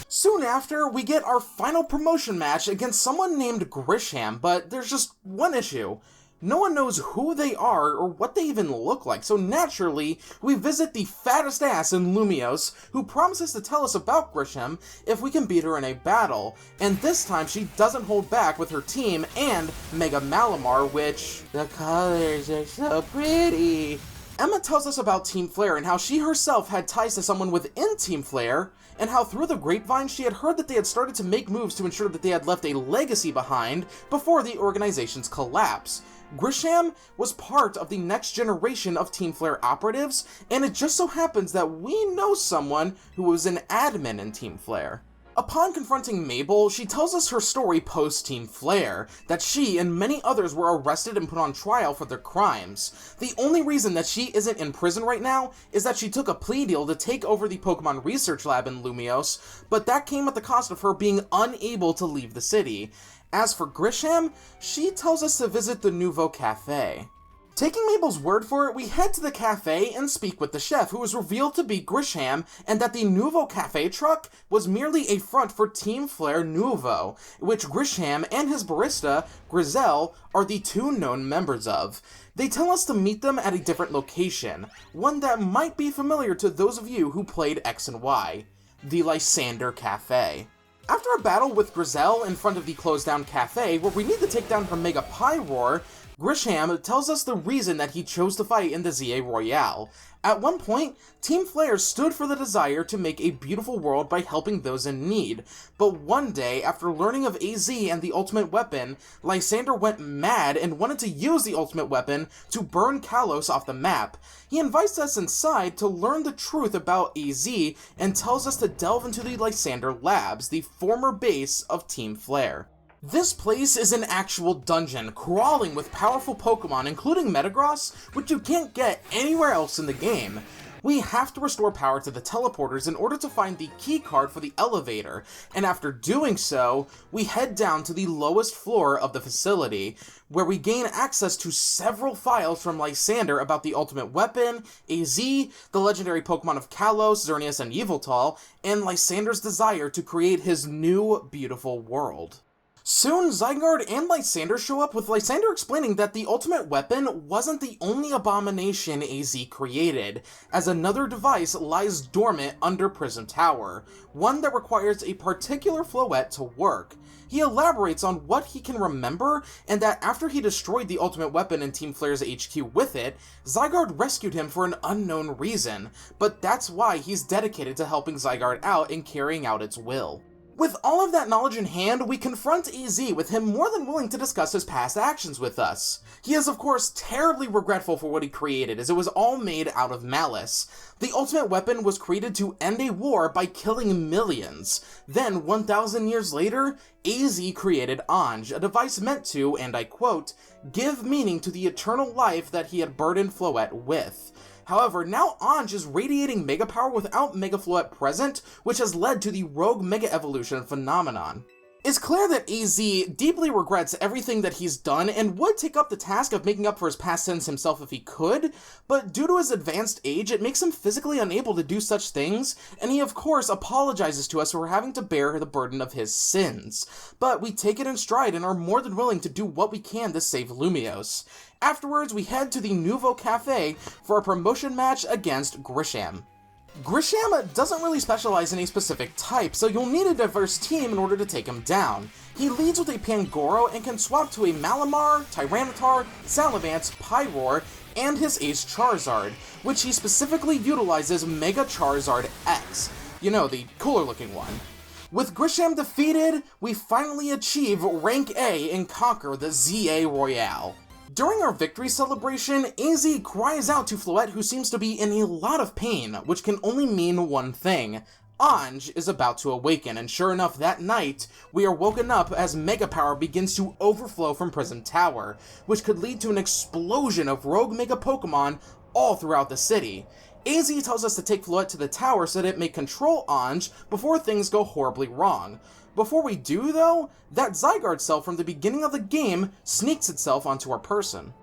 Soon after, we get our final promotion match against someone named Grisham, but there's just one issue. No one knows who they are or what they even look like, so naturally, we visit the fattest ass in Lumios, who promises to tell us about Grisham if we can beat her in a battle, and this time she doesn't hold back with her team and Mega Malamar, which, the colors are so pretty. Emma tells us about Team Flare and how she herself had ties to someone within Team Flare, and how through the grapevine she had heard that they had started to make moves to ensure that they had left a legacy behind before the organization's collapse. Grisham was part of the next generation of Team Flare operatives, and it just so happens that we know someone who was an admin in Team Flare. Upon confronting Mabel, she tells us her story post-Team Flare, that she and many others were arrested and put on trial for their crimes. The only reason that she isn't in prison right now is that she took a plea deal to take over the Pokemon Research Lab in Lumiose, but that came at the cost of her being unable to leave the city. As for Grisham, she tells us to visit the Nouveau Cafe. Taking Mabel's word for it, we head to the cafe and speak with the chef, who is revealed to be Grisham, and that the Nouveau Cafe truck was merely a front for Team Flare Nouveau, which Grisham and his barista, Grizel, are the two known members of. They tell us to meet them at a different location, one that might be familiar to those of you who played X and Y, the Lysander Cafe. After a battle with Grizel in front of the closed-down cafe, where we need to take down her Mega Pyroar, Grisham tells us the reason that he chose to fight in the ZA Royale. At one point, Team Flare stood for the desire to make a beautiful world by helping those in need, but one day, after learning of AZ and the Ultimate Weapon, Lysander went mad and wanted to use the Ultimate Weapon to burn Kalos off the map. He invites us inside to learn the truth about AZ and tells us to delve into the Lysander Labs, the former base of Team Flare. This place is an actual dungeon, crawling with powerful Pokemon, including Metagross, which you can't get anywhere else in the game. We have to restore power to the teleporters in order to find the key card for the elevator, and after doing so, we head down to the lowest floor of the facility, where we gain access to several files from Lysander about the Ultimate Weapon, AZ, the legendary Pokemon of Kalos, Xerneas, and Yveltal, and Lysander's desire to create his new, beautiful world. Soon, Zygarde and Lysander show up, with Lysander explaining that the Ultimate Weapon wasn't the only abomination AZ created, as another device lies dormant under Prism Tower, one that requires a particular Floette to work. He elaborates on what he can remember, and that after he destroyed the Ultimate Weapon in Team Flare's HQ with it, Zygarde rescued him for an unknown reason, but that's why he's dedicated to helping Zygarde out and carrying out its will. With all of that knowledge in hand, we confront AZ, with him more than willing to discuss his past actions with us. He is of course terribly regretful for what he created, as it was all made out of malice. The Ultimate Weapon was created to end a war by killing millions. Then, 1,000 years later, AZ created Ange, a device meant to, and I quote, give meaning to the eternal life that he had burdened Floette with. However, now Ange is radiating Mega Power without Mega Floette present, which has led to the Rogue Mega Evolution phenomenon. It's clear that AZ deeply regrets everything that he's done and would take up the task of making up for his past sins himself if he could, but due to his advanced age, it makes him physically unable to do such things, and he of course apologizes to us for having to bear the burden of his sins. But we take it in stride and are more than willing to do what we can to save Lumiose. Afterwards, we head to the Nouveau Cafe for a promotion match against Grisham. Grisham doesn't really specialize in a specific type, so you'll need a diverse team in order to take him down. He leads with a Pangoro and can swap to a Malamar, Tyranitar, Salavance, Pyroar, and his ace Charizard, which he specifically utilizes Mega Charizard X. You know, the cooler looking one. With Grisham defeated, we finally achieve Rank A and conquer the ZA Royale. During our victory celebration, AZ cries out to Floette, who seems to be in a lot of pain, which can only mean one thing. Ange is about to awaken, and sure enough, that night, we are woken up as Mega Power begins to overflow from Prism Tower, which could lead to an explosion of rogue Mega Pokemon all throughout the city. AZ tells us to take Floette to the tower so that it may control Ange before things go horribly wrong. Before we do, though, that Zygarde cell from the beginning of the game sneaks itself onto our person.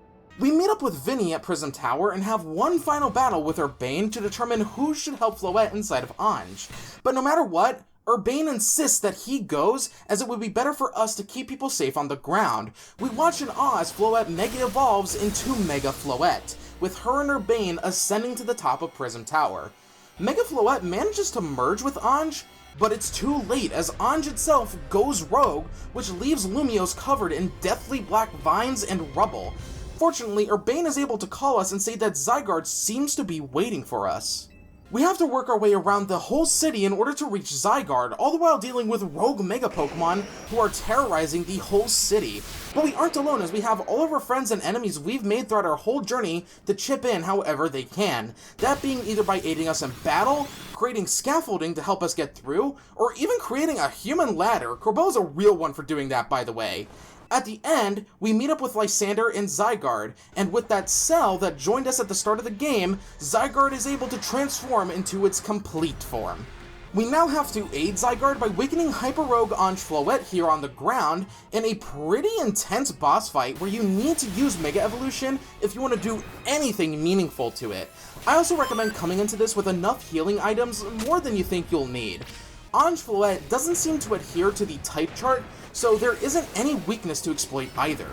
We meet up with Vinny at Prism Tower and have one final battle with Urbane to determine who should help Floette inside of Ange. But no matter what, Urbane insists that he goes, as it would be better for us to keep people safe on the ground. We watch in awe as Floette Mega evolves into Mega Floette, with her and Urbane ascending to the top of Prism Tower. Mega Floette manages to merge with Ange, but it's too late as Ange itself goes rogue, which leaves Lumiose covered in deathly black vines and rubble. Fortunately, Urbane is able to call us and say that Zygarde seems to be waiting for us. We have to work our way around the whole city in order to reach Zygarde, all the while dealing with rogue Mega Pokemon who are terrorizing the whole city. But we aren't alone, as we have all of our friends and enemies we've made throughout our whole journey to chip in however they can. That being either by aiding us in battle, creating scaffolding to help us get through, or even creating a human ladder. Corbo's a real one for doing that, by the way. At the end, we meet up with Lysander and Zygarde, and with that cell that joined us at the start of the game, Zygarde is able to transform into its complete form. We now have to aid Zygarde by weakening Hyper Rogue Floette here on the ground in a pretty intense boss fight where you need to use Mega Evolution if you want to do anything meaningful to it. I also recommend coming into this with enough healing items, more than you think you'll need. Floette doesn't seem to adhere to the type chart, so there isn't any weakness to exploit either.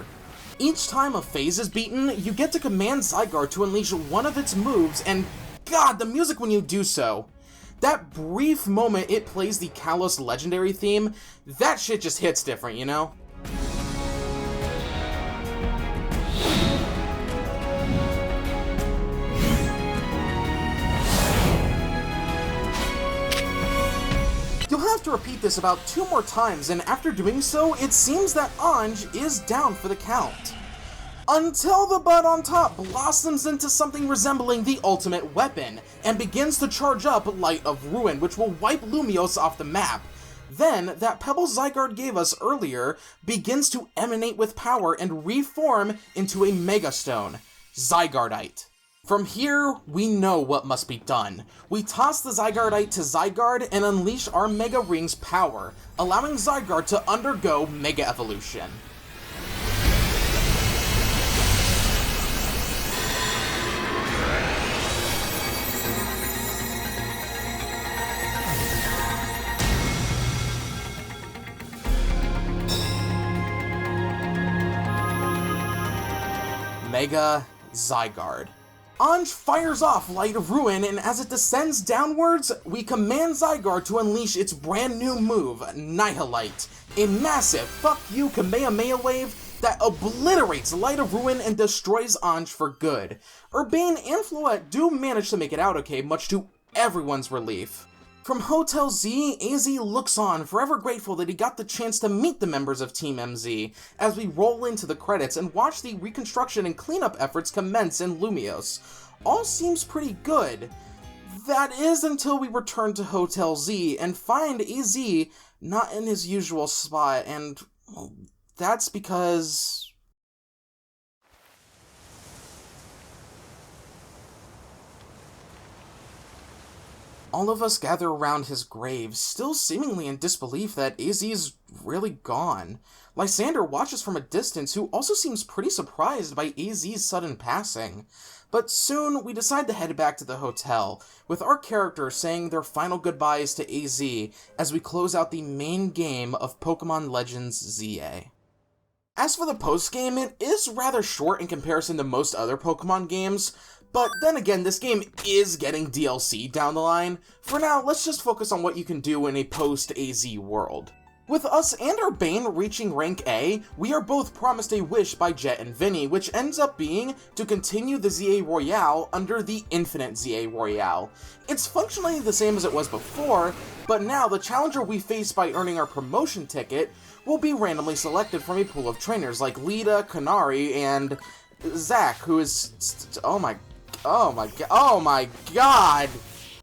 Each time a phase is beaten, you get to command Zygarde to unleash one of its moves, and god, the music when you do so. That brief moment it plays the Kalos legendary theme, that shit just hits different, you know? You'll have to repeat this about 2 more times, and after doing so, it seems that Anj is down for the count. Until the bud on top blossoms into something resembling the ultimate weapon, and begins to charge up Light of Ruin, which will wipe Lumiose off the map. Then, that pebble Zygarde gave us earlier begins to emanate with power and reform into a Mega Stone, Zygardeite. From here, we know what must be done. We toss the Zygardeite to Zygarde and unleash our Mega Ring's power, allowing Zygarde to undergo Mega Evolution. Mega Zygarde. Anj fires off Light of Ruin, and as it descends downwards, we command Zygarde to unleash its brand new move, Nihilite, a massive fuck you Kamehameha wave that obliterates Light of Ruin and destroys Anj for good. Urbane and Floette do manage to make it out okay, much to everyone's relief. From Hotel Z, AZ looks on, forever grateful that he got the chance to meet the members of Team MZ, as we roll into the credits and watch the reconstruction and cleanup efforts commence in Lumiose. All seems pretty good. That is until we return to Hotel Z and find AZ not in his usual spot, and well, that's because... all of us gather around his grave, still seemingly in disbelief that AZ's really gone. Lysander watches from a distance, who also seems pretty surprised by AZ's sudden passing. But soon, we decide to head back to the hotel, with our characters saying their final goodbyes to AZ as we close out the main game of Pokémon Legends ZA. As for the post-game, it is rather short in comparison to most other Pokémon games, but then again, this game is getting DLC down the line. For now, let's just focus on what you can do in a post-AZ world. With us and Urbane reaching rank A, we are both promised a wish by Jet and Vinny, which ends up being to continue the ZA Royale under the Infinite ZA Royale. It's functionally the same as it was before, but now the challenger we face by earning our promotion ticket will be randomly selected from a pool of trainers like Lita, Kanari, and Zach, who is... oh my god!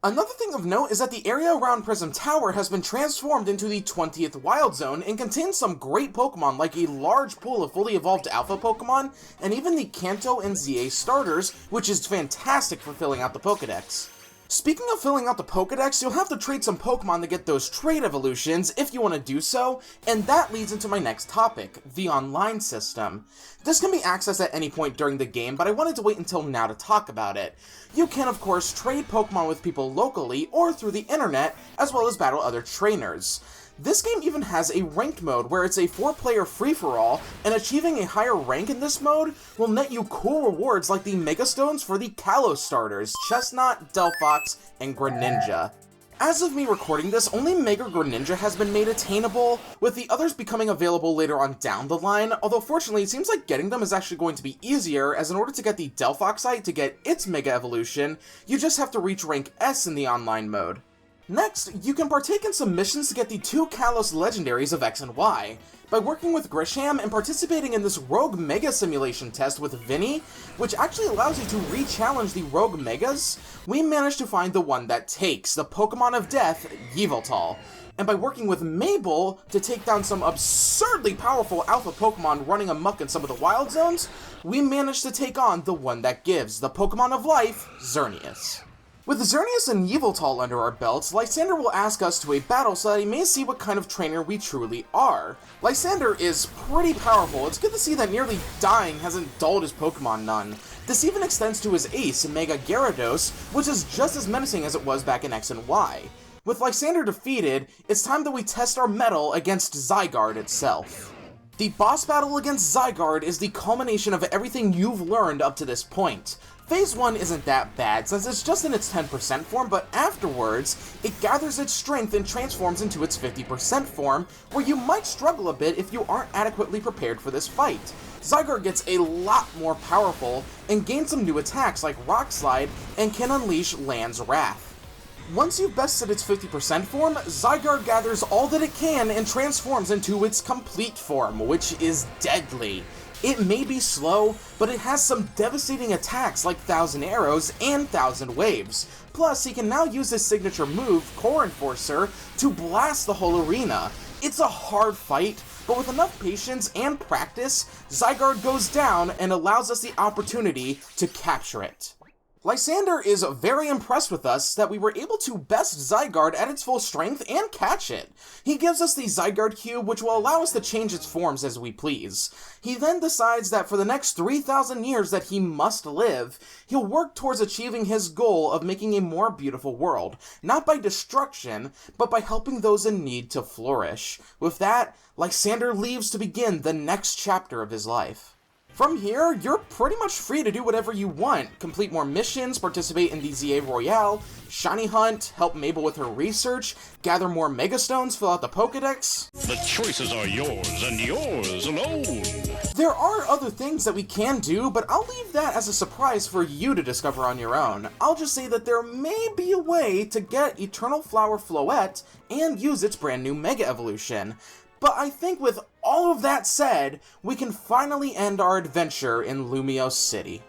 Another thing of note is that the area around Prism Tower has been transformed into the 20th Wild Zone and contains some great Pokemon like a large pool of fully evolved Alpha Pokemon, and even the Kanto and ZA starters, which is fantastic for filling out the Pokedex. Speaking of filling out the Pokedex, you'll have to trade some Pokemon to get those trade evolutions if you want to do so, and that leads into my next topic, the online system. This can be accessed at any point during the game, but I wanted to wait until now to talk about it. You can, of course, trade Pokemon with people locally or through the internet, as well as battle other trainers. This game even has a ranked mode where it's a 4-player free-for-all, and achieving a higher rank in this mode will net you cool rewards like the Mega Stones for the Kalos starters, Chestnut, Delphox, and Greninja. As of me recording this, only Mega Greninja has been made attainable, with the others becoming available later on down the line, although fortunately it seems like getting them is actually going to be easier, as in order to get the Delphoxite to get its Mega Evolution, you just have to reach rank S in the online mode. Next, you can partake in some missions to get the 2 Kalos legendaries of X and Y. By working with Grisham and participating in this Rogue Mega Simulation test with Vinny, which actually allows you to re-challenge the Rogue Megas, we managed to find the one that takes, the Pokemon of Death, Yveltal. And by working with Mabel to take down some absurdly powerful alpha Pokemon running amok in some of the wild zones, we managed to take on the one that gives, the Pokemon of Life, Xerneas. With Xerneas and Yveltal under our belts, Lysander will ask us to a battle so that he may see what kind of trainer we truly are. Lysander is pretty powerful. It's good to see that nearly dying hasn't dulled his Pokemon none. This even extends to his ace, Mega Gyarados, which is just as menacing as it was back in X and Y. With Lysander defeated, it's time that we test our mettle against Zygarde itself. The boss battle against Zygarde is the culmination of everything you've learned up to this point. Phase 1 isn't that bad, since it's just in its 10% form, but afterwards, it gathers its strength and transforms into its 50% form, where you might struggle a bit if you aren't adequately prepared for this fight. Zygarde gets a lot more powerful, and gains some new attacks like Rock Slide, and can unleash Land's Wrath. Once you've bested its 50% form, Zygarde gathers all that it can and transforms into its complete form, which is deadly. It may be slow, but it has some devastating attacks like 1,000 Arrows and 1,000 Waves. Plus, he can now use his signature move, Core Enforcer, to blast the whole arena. It's a hard fight, but with enough patience and practice, Zygarde goes down and allows us the opportunity to capture it. Lysander is very impressed with us that we were able to best Zygarde at its full strength and catch it. He gives us the Zygarde Cube, which will allow us to change its forms as we please. He then decides that for the next 3,000 years that he must live, he'll work towards achieving his goal of making a more beautiful world, not by destruction, but by helping those in need to flourish. With that, Lysander leaves to begin the next chapter of his life. From here, you're pretty much free to do whatever you want. Complete more missions, participate in the ZA Royale, shiny hunt, help Mabel with her research, gather more Megastones, fill out the Pokedex. The choices are yours and yours alone. There are other things that we can do, but I'll leave that as a surprise for you to discover on your own. I'll just say that there may be a way to get Eternal Flower Floette and use its brand new Mega Evolution. But I think with all of that said, we can finally end our adventure in Lumiose City.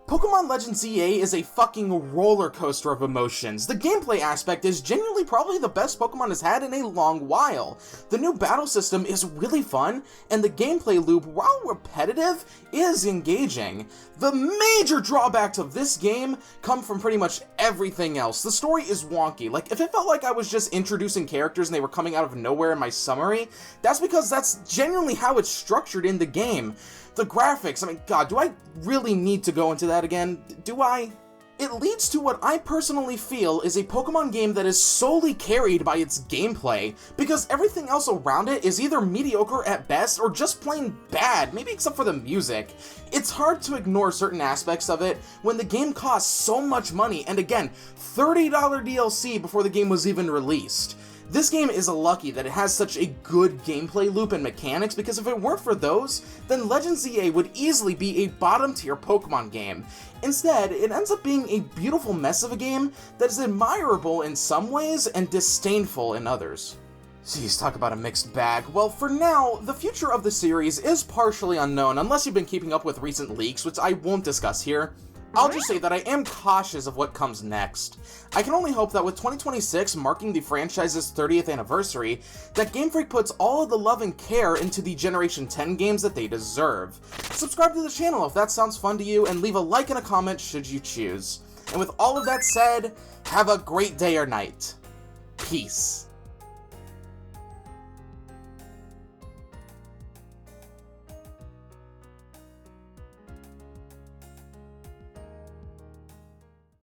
Pokémon Legends ZA is a fucking roller coaster of emotions. The gameplay aspect is genuinely probably the best Pokemon has had in a long while. The new battle system is really fun, and the gameplay loop, while repetitive, is engaging. The major drawbacks of this game come from pretty much everything else. The story is wonky. Like, if it felt like I was just introducing characters and they were coming out of nowhere in my summary, that's because that's genuinely how it's structured in the game. The graphics, I mean, God, do I really need to go into that again? Do I? It leads to what I personally feel is a Pokemon game that is solely carried by its gameplay, because everything else around it is either mediocre at best or just plain bad, maybe except for the music. It's hard to ignore certain aspects of it when the game costs so much money, and again, $30 DLC before the game was even released. This game is lucky that it has such a good gameplay loop and mechanics, because if it weren't for those, then Legends ZA would easily be a bottom-tier Pokemon game. Instead, it ends up being a beautiful mess of a game that is admirable in some ways and disdainful in others. Jeez, talk about a mixed bag. Well, for now, the future of the series is partially unknown, unless you've been keeping up with recent leaks, which I won't discuss here. I'll just say that I am cautious of what comes next. I can only hope that with 2026 marking the franchise's 30th anniversary, that Game Freak puts all of the love and care into the Generation 10 games that they deserve. Subscribe to the channel if that sounds fun to you, and leave a like and a comment should you choose. And with all of that said, have a great day or night. Peace.